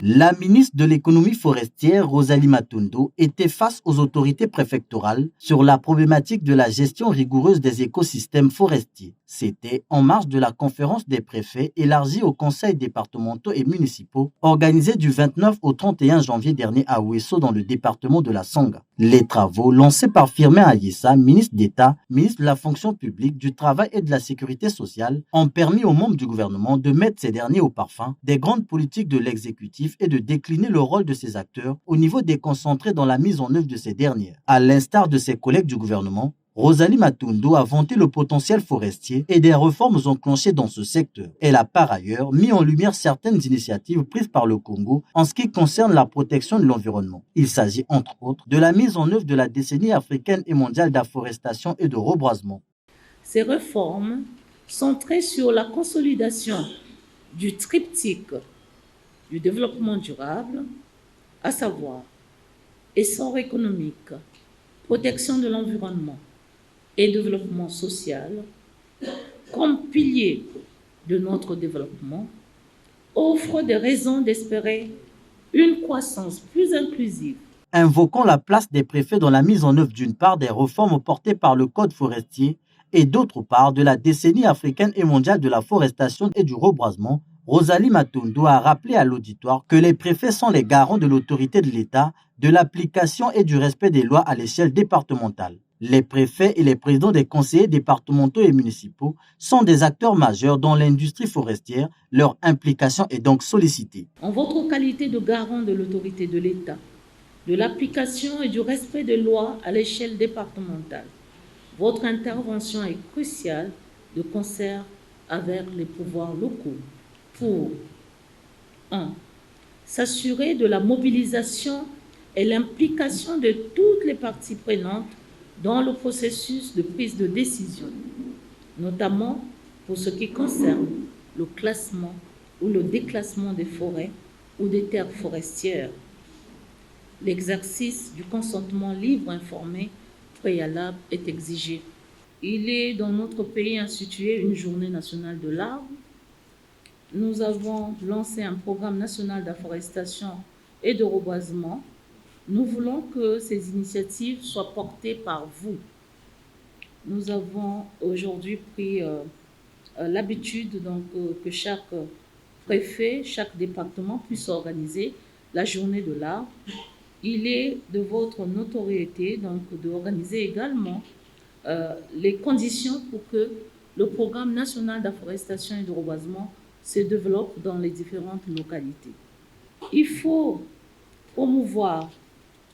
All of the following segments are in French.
La ministre de l'économie forestière, Rosalie Matondo, était face aux autorités préfectorales sur la problématique de la gestion rigoureuse des écosystèmes forestiers. C'était en marge de la conférence des préfets élargie aux conseils départementaux et municipaux, organisée du 29 au 31 janvier dernier à Ouesso dans le département de la Sanga. Les travaux, lancés par Firmin Ayessa, ministre d'État, ministre de la fonction publique, du travail et de la sécurité sociale, ont permis aux membres du gouvernement de mettre ces derniers au parfum des grandes politiques de l'exécutif et de décliner le rôle de ces acteurs au niveau déconcentré dans la mise en œuvre de ces dernières. À l'instar de ses collègues du gouvernement, Rosalie Matondo a vanté le potentiel forestier et des réformes enclenchées dans ce secteur. Elle a par ailleurs mis en lumière certaines initiatives prises par le Congo en ce qui concerne la protection de l'environnement. Il s'agit entre autres de la mise en œuvre de la décennie africaine et mondiale d'afforestation et de reboisement. Ces réformes centrées sur la consolidation du triptyque du développement durable, à savoir essor économique, protection de l'environnement et développement social, comme piliers de notre développement, offrent des raisons d'espérer une croissance plus inclusive. Invoquant la place des préfets dans la mise en œuvre d'une part des réformes portées par le Code forestier et d'autre part de la décennie africaine et mondiale de la forestation et du reboisement, Rosalie Matondo a rappelé à l'auditoire que les préfets sont les garants de l'autorité de l'État, de l'application et du respect des lois à l'échelle départementale. Les préfets et les présidents des conseillers départementaux et municipaux sont des acteurs majeurs dans l'industrie forestière. Leur implication est donc sollicitée. En votre qualité de garant de l'autorité de l'État, de l'application et du respect des lois à l'échelle départementale, votre intervention est cruciale de concert avec les pouvoirs locaux pour 1. S'assurer de la mobilisation et l'implication de toutes les parties prenantes dans le processus de prise de décision, notamment pour ce qui concerne le classement ou le déclassement des forêts ou des terres forestières. L'exercice du consentement libre informé préalable est exigé. Il est dans notre pays institué une journée nationale de l'arbre. Nous avons lancé un programme national d'afforestation et de reboisement. Nous voulons que ces initiatives soient portées par vous. Nous avons aujourd'hui pris l'habitude que chaque préfet, chaque département puisse organiser la journée de l'arbre. Il est de votre notoriété d'organiser également les conditions pour que le programme national d'afforestation et de reboisement se développe dans les différentes localités. Il faut promouvoir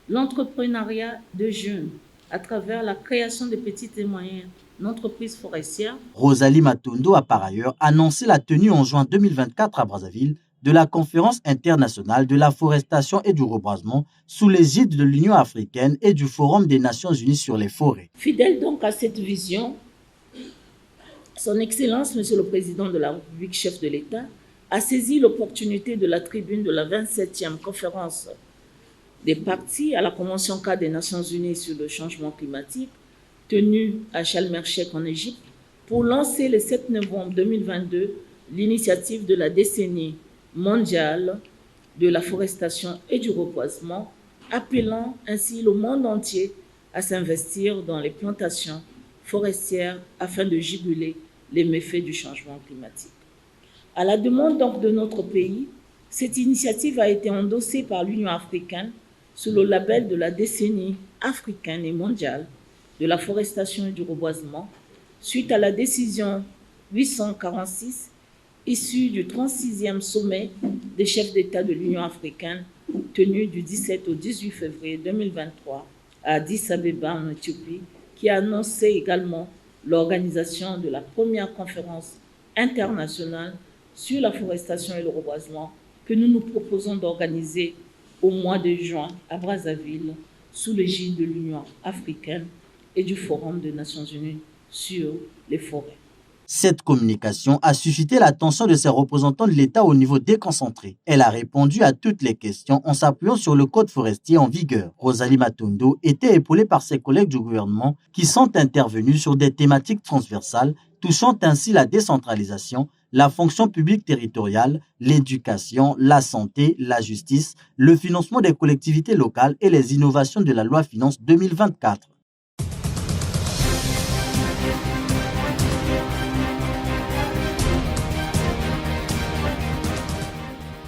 l'entrepreneuriat de jeunes à travers la création de petites et moyennes entreprises forestières. Rosalie Matondo a par ailleurs annoncé la tenue en juin 2024 à Brazzaville de la conférence internationale de la forestation et du reboisement sous l'égide de l'Union africaine et du Forum des Nations unies sur les forêts. Fidèle donc à cette vision, Son Excellence, Monsieur le Président de la République, chef de l'État, a saisi l'opportunité de la tribune de la 27e conférence des parties à la Convention cadre des Nations unies sur le changement climatique, tenue à Sharm el-Sheikh en Égypte, pour lancer le 7 novembre 2022 l'initiative de la décennie mondiale de la forestation et du reboisement, appelant ainsi le monde entier à s'investir dans les plantations forestières afin de juguler les méfaits du changement climatique. À la demande donc de notre pays, cette initiative a été endossée par l'Union africaine sous le label de la décennie africaine et mondiale de la forestation et du reboisement, suite à la décision 846 issue du 36e sommet des chefs d'État de l'Union africaine tenu du 17 au 18 février 2023 à Addis Abeba en Éthiopie, qui a annoncé également l'organisation de la première conférence internationale sur la forestation et le reboisement que nous nous proposons d'organiser au mois de juin à Brazzaville sous l'égide de l'Union africaine et du Forum des Nations unies sur les forêts. Cette communication a suscité l'attention de ses représentants de l'État au niveau déconcentré. Elle a répondu à toutes les questions en s'appuyant sur le code forestier en vigueur. Rosalie Matondo était épaulée par ses collègues du gouvernement qui sont intervenus sur des thématiques transversales touchant ainsi la décentralisation, la fonction publique territoriale, l'éducation, la santé, la justice, le financement des collectivités locales et les innovations de la loi Finance 2024.